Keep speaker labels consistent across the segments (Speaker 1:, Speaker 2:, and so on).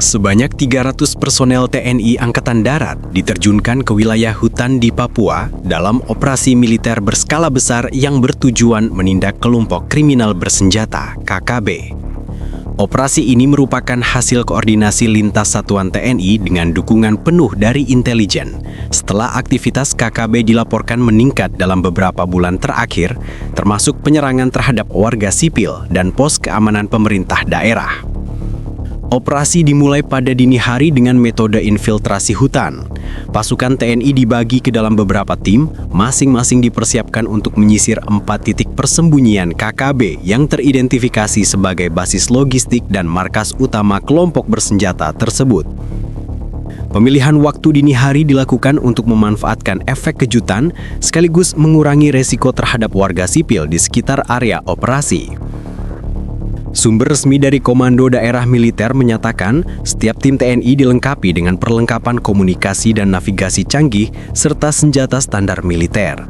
Speaker 1: Sebanyak 300 personel TNI Angkatan Darat diterjunkan ke wilayah hutan di Papua dalam operasi militer berskala besar yang bertujuan menindak kelompok kriminal bersenjata (KKB). Operasi ini merupakan hasil koordinasi lintas satuan TNI dengan dukungan penuh dari intelijen setelah aktivitas KKB dilaporkan meningkat dalam beberapa bulan terakhir, termasuk penyerangan terhadap warga sipil dan pos keamanan pemerintah daerah. Operasi dimulai pada dini hari dengan metode infiltrasi hutan. Pasukan TNI dibagi ke dalam beberapa tim, masing-masing dipersiapkan untuk menyisir 4 titik persembunyian KKB yang teridentifikasi sebagai basis logistik dan markas utama kelompok bersenjata tersebut. Pemilihan waktu dini hari dilakukan untuk memanfaatkan efek kejutan sekaligus mengurangi resiko terhadap warga sipil di sekitar area operasi. Sumber resmi dari Komando Daerah Militer menyatakan setiap tim TNI dilengkapi dengan perlengkapan komunikasi dan navigasi canggih serta senjata standar militer.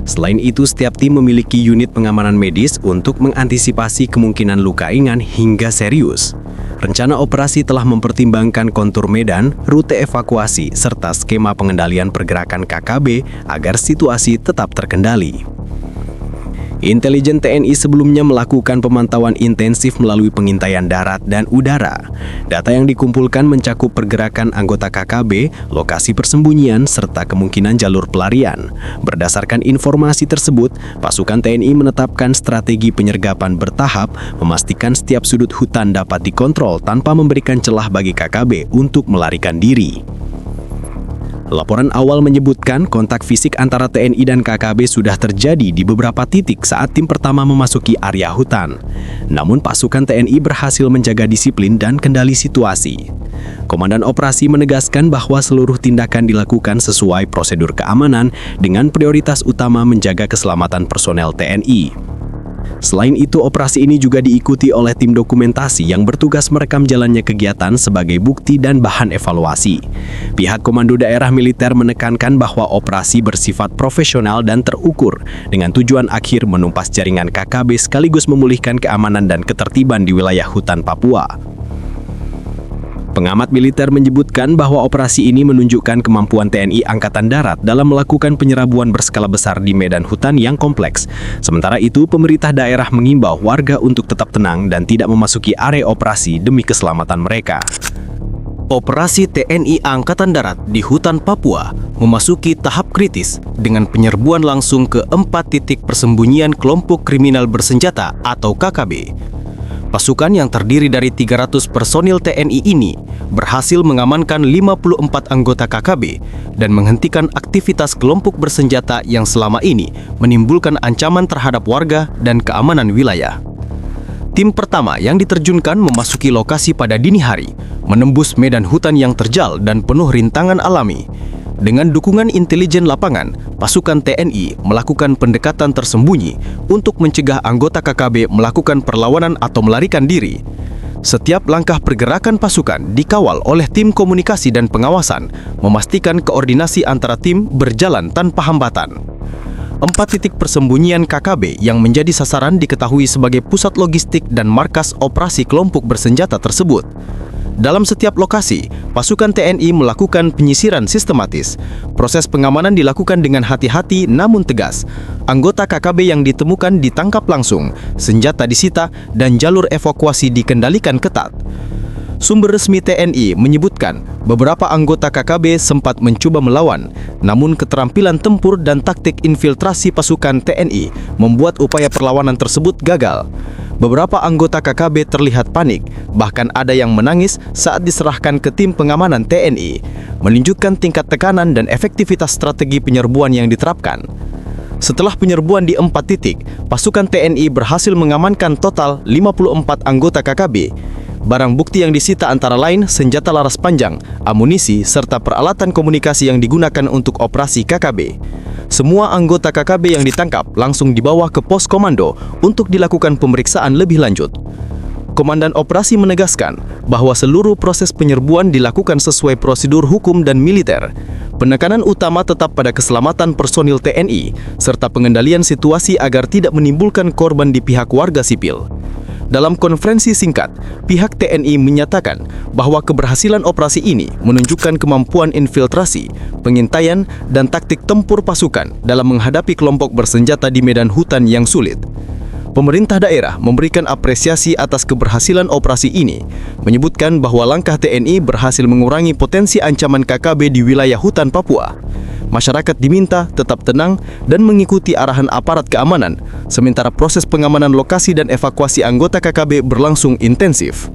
Speaker 1: Selain itu, setiap tim memiliki unit pengamanan medis untuk mengantisipasi kemungkinan luka ringan hingga serius. Rencana operasi telah mempertimbangkan kontur medan, rute evakuasi, serta skema pengendalian pergerakan KKB agar situasi tetap terkendali. Intelijen TNI sebelumnya melakukan pemantauan intensif melalui pengintaian darat dan udara. Data yang dikumpulkan mencakup pergerakan anggota KKB, lokasi persembunyian, serta kemungkinan jalur pelarian. Berdasarkan informasi tersebut, pasukan TNI menetapkan strategi penyergapan bertahap, memastikan setiap sudut hutan dapat dikontrol tanpa memberikan celah bagi KKB untuk melarikan diri. Laporan awal menyebutkan kontak fisik antara TNI dan KKB sudah terjadi di beberapa titik saat tim pertama memasuki area hutan. Namun pasukan TNI berhasil menjaga disiplin dan kendali situasi. Komandan operasi menegaskan bahwa seluruh tindakan dilakukan sesuai prosedur keamanan dengan prioritas utama menjaga keselamatan personel TNI. Selain itu, operasi ini juga diikuti oleh tim dokumentasi yang bertugas merekam jalannya kegiatan sebagai bukti dan bahan evaluasi. Pihak Komando Daerah Militer menekankan bahwa operasi bersifat profesional dan terukur dengan tujuan akhir menumpas jaringan KKB sekaligus memulihkan keamanan dan ketertiban di wilayah hutan Papua. Pengamat militer menyebutkan bahwa operasi ini menunjukkan kemampuan TNI Angkatan Darat dalam melakukan penyerbuan berskala besar di medan hutan yang kompleks. Sementara itu, pemerintah daerah mengimbau warga untuk tetap tenang dan tidak memasuki area operasi demi keselamatan mereka.
Speaker 2: Operasi TNI Angkatan Darat di hutan Papua memasuki tahap kritis dengan penyerbuan langsung ke 4 titik persembunyian kelompok kriminal bersenjata atau KKB. Pasukan yang terdiri dari 300 personil TNI ini berhasil mengamankan 54 anggota KKB dan menghentikan aktivitas kelompok bersenjata yang selama ini menimbulkan ancaman terhadap warga dan keamanan wilayah. Tim pertama yang diterjunkan memasuki lokasi pada dini hari, menembus medan hutan yang terjal dan penuh rintangan alami. Dengan dukungan intelijen lapangan, pasukan TNI melakukan pendekatan tersembunyi untuk mencegah anggota KKB melakukan perlawanan atau melarikan diri. Setiap langkah pergerakan pasukan dikawal oleh tim komunikasi dan pengawasan, memastikan koordinasi antara tim berjalan tanpa hambatan. 4 titik persembunyian KKB yang menjadi sasaran diketahui sebagai pusat logistik dan markas operasi kelompok bersenjata tersebut. Dalam setiap lokasi, pasukan TNI melakukan penyisiran sistematis. Proses pengamanan dilakukan dengan hati-hati namun tegas. Anggota KKB yang ditemukan ditangkap langsung, senjata disita, dan jalur evakuasi dikendalikan ketat. Sumber resmi TNI menyebutkan beberapa anggota KKB sempat mencoba melawan, namun keterampilan tempur dan taktik infiltrasi pasukan TNI membuat upaya perlawanan tersebut gagal. Beberapa anggota KKB terlihat panik, bahkan ada yang menangis saat diserahkan ke tim pengamanan TNI, menunjukkan tingkat tekanan dan efektivitas strategi penyerbuan yang diterapkan. Setelah penyerbuan di 4 titik, pasukan TNI berhasil mengamankan total 54 anggota KKB. Barang bukti yang disita antara lain senjata laras panjang, amunisi, serta peralatan komunikasi yang digunakan untuk operasi KKB. Semua anggota KKB yang ditangkap langsung dibawa ke pos komando untuk dilakukan pemeriksaan lebih lanjut. Komandan operasi menegaskan bahwa seluruh proses penyerbuan dilakukan sesuai prosedur hukum dan militer. Penekanan utama tetap pada keselamatan personil TNI serta pengendalian situasi agar tidak menimbulkan korban di pihak warga sipil. Dalam konferensi singkat, pihak TNI menyatakan bahwa keberhasilan operasi ini menunjukkan kemampuan infiltrasi, pengintaian, dan taktik tempur pasukan dalam menghadapi kelompok bersenjata di medan hutan yang sulit. Pemerintah daerah memberikan apresiasi atas keberhasilan operasi ini, menyebutkan bahwa langkah TNI berhasil mengurangi potensi ancaman KKB di wilayah hutan Papua. Masyarakat diminta tetap tenang dan mengikuti arahan aparat keamanan, sementara proses pengamanan lokasi dan evakuasi anggota KKB berlangsung intensif.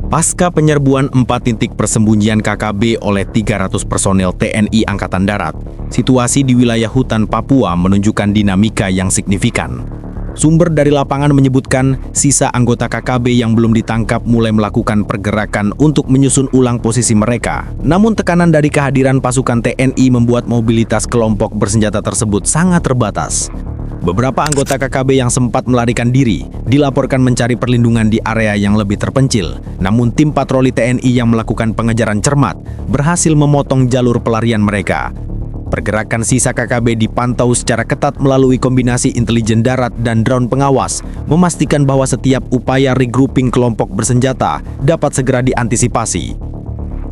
Speaker 1: Pasca penyerbuan 4 titik persembunyian KKB oleh 300 personel TNI Angkatan Darat, situasi di wilayah hutan Papua menunjukkan dinamika yang signifikan. Sumber dari lapangan menyebutkan sisa anggota KKB yang belum ditangkap mulai melakukan pergerakan untuk menyusun ulang posisi mereka. Namun tekanan dari kehadiran pasukan TNI membuat mobilitas kelompok bersenjata tersebut sangat terbatas. Beberapa anggota KKB yang sempat melarikan diri dilaporkan mencari perlindungan di area yang lebih terpencil. Namun tim patroli TNI yang melakukan pengejaran cermat berhasil memotong jalur pelarian mereka. Pergerakan sisa KKB dipantau secara ketat melalui kombinasi intelijen darat dan drone pengawas, memastikan bahwa setiap upaya regrouping kelompok bersenjata dapat segera diantisipasi.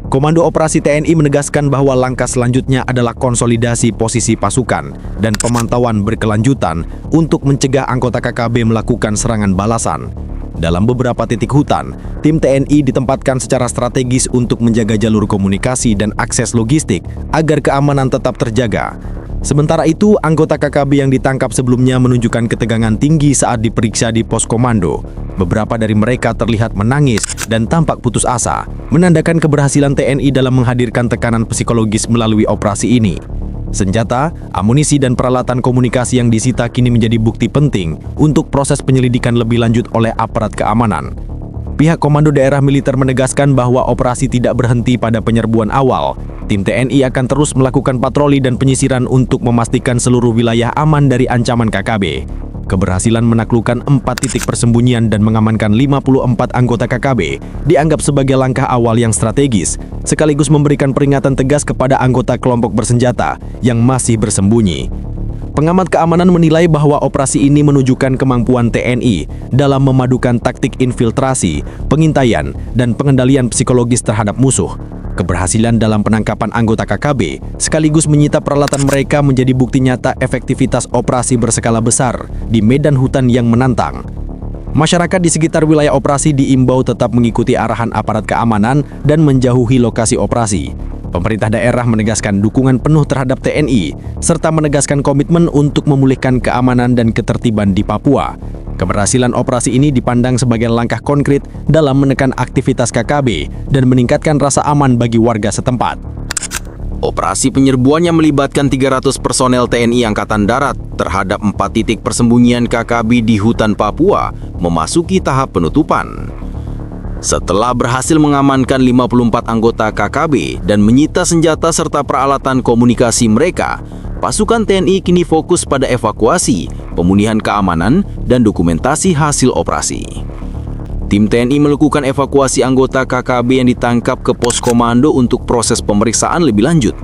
Speaker 1: Komando Operasi TNI menegaskan bahwa langkah selanjutnya adalah konsolidasi posisi pasukan dan pemantauan berkelanjutan untuk mencegah anggota KKB melakukan serangan balasan. Dalam beberapa titik hutan, tim TNI ditempatkan secara strategis untuk menjaga jalur komunikasi dan akses logistik agar keamanan tetap terjaga. Sementara itu, anggota KKB yang ditangkap sebelumnya menunjukkan ketegangan tinggi saat diperiksa di pos komando. Beberapa dari mereka terlihat menangis dan tampak putus asa, menandakan keberhasilan TNI dalam menghadirkan tekanan psikologis melalui operasi ini. Senjata, amunisi, dan peralatan komunikasi yang disita kini menjadi bukti penting untuk proses penyelidikan lebih lanjut oleh aparat keamanan. Pihak Komando Daerah Militer menegaskan bahwa operasi tidak berhenti pada penyerbuan awal. Tim TNI akan terus melakukan patroli dan penyisiran untuk memastikan seluruh wilayah aman dari ancaman KKB. Keberhasilan menaklukkan 4 titik persembunyian dan mengamankan 54 anggota KKB dianggap sebagai langkah awal yang strategis, sekaligus memberikan peringatan tegas kepada anggota kelompok bersenjata yang masih bersembunyi. Pengamat keamanan menilai bahwa operasi ini menunjukkan kemampuan TNI dalam memadukan taktik infiltrasi, pengintaian, dan pengendalian psikologis terhadap musuh. Keberhasilan dalam penangkapan anggota KKB sekaligus menyita peralatan mereka menjadi bukti nyata efektivitas operasi berskala besar di medan hutan yang menantang. Masyarakat di sekitar wilayah operasi diimbau tetap mengikuti arahan aparat keamanan dan menjauhi lokasi operasi. Pemerintah daerah menegaskan dukungan penuh terhadap TNI, serta menegaskan komitmen untuk memulihkan keamanan dan ketertiban di Papua. Keberhasilan operasi ini dipandang sebagai langkah konkret dalam menekan aktivitas KKB dan meningkatkan rasa aman bagi warga setempat.
Speaker 2: Operasi penyerbuan yang melibatkan 300 personel TNI Angkatan Darat terhadap 4 titik persembunyian KKB di hutan Papua memasuki tahap penutupan. Setelah berhasil mengamankan 54 anggota KKB dan menyita senjata serta peralatan komunikasi mereka, pasukan TNI kini fokus pada evakuasi, pemulihan keamanan, dan dokumentasi hasil operasi. Tim TNI melakukan evakuasi anggota KKB yang ditangkap ke pos komando untuk proses pemeriksaan lebih lanjut.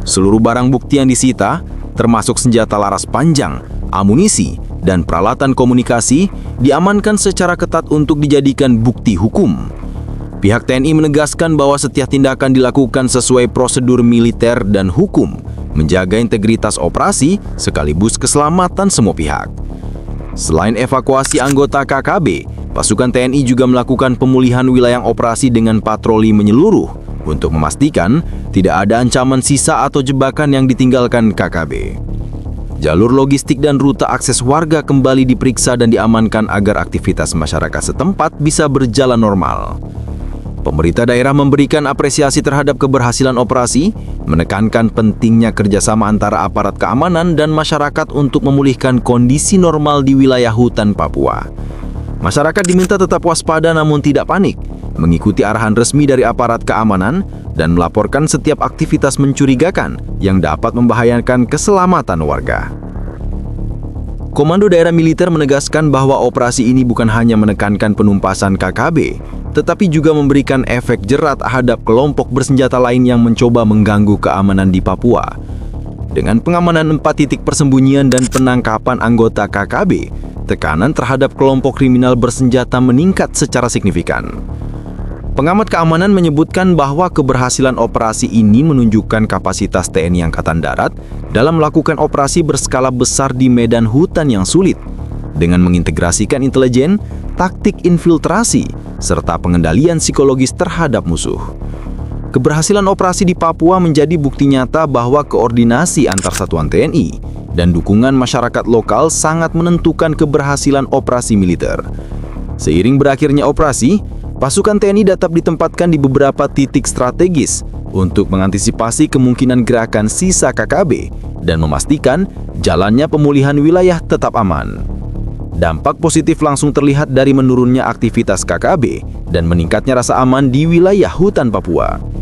Speaker 2: Seluruh barang bukti yang disita, termasuk senjata laras panjang, amunisi, dan peralatan komunikasi, diamankan secara ketat untuk dijadikan bukti hukum. Pihak TNI menegaskan bahwa setiap tindakan dilakukan sesuai prosedur militer dan hukum, menjaga integritas operasi sekaligus keselamatan semua pihak. Selain evakuasi anggota KKB, pasukan TNI juga melakukan pemulihan wilayah operasi dengan patroli menyeluruh untuk memastikan tidak ada ancaman sisa atau jebakan yang ditinggalkan KKB. Jalur logistik dan rute akses warga kembali diperiksa dan diamankan agar aktivitas masyarakat setempat bisa berjalan normal. Pemerintah daerah memberikan apresiasi terhadap keberhasilan operasi, menekankan pentingnya kerjasama antara aparat keamanan dan masyarakat untuk memulihkan kondisi normal di wilayah hutan Papua. Masyarakat diminta tetap waspada namun tidak panik, mengikuti arahan resmi dari aparat keamanan, dan melaporkan setiap aktivitas mencurigakan yang dapat membahayakan keselamatan warga. Komando Daerah Militer menegaskan bahwa operasi ini bukan hanya menekankan penumpasan KKB, tetapi juga memberikan efek jerat terhadap kelompok bersenjata lain yang mencoba mengganggu keamanan di Papua.
Speaker 3: Dengan pengamanan 4 titik persembunyian dan penangkapan anggota KKB, tekanan terhadap kelompok kriminal bersenjata meningkat secara signifikan. Pengamat keamanan menyebutkan bahwa keberhasilan operasi ini menunjukkan kapasitas TNI Angkatan Darat dalam melakukan operasi berskala besar di medan hutan yang sulit, dengan mengintegrasikan intelijen, taktik infiltrasi, serta pengendalian psikologis terhadap musuh. Keberhasilan operasi di Papua menjadi bukti nyata bahwa koordinasi antar satuan TNI dan dukungan masyarakat lokal sangat menentukan keberhasilan operasi militer. Seiring berakhirnya operasi, pasukan TNI dapat ditempatkan di beberapa titik strategis untuk mengantisipasi kemungkinan gerakan sisa KKB dan memastikan jalannya pemulihan wilayah tetap aman. Dampak positif langsung terlihat dari menurunnya aktivitas KKB dan meningkatnya rasa aman di wilayah hutan Papua.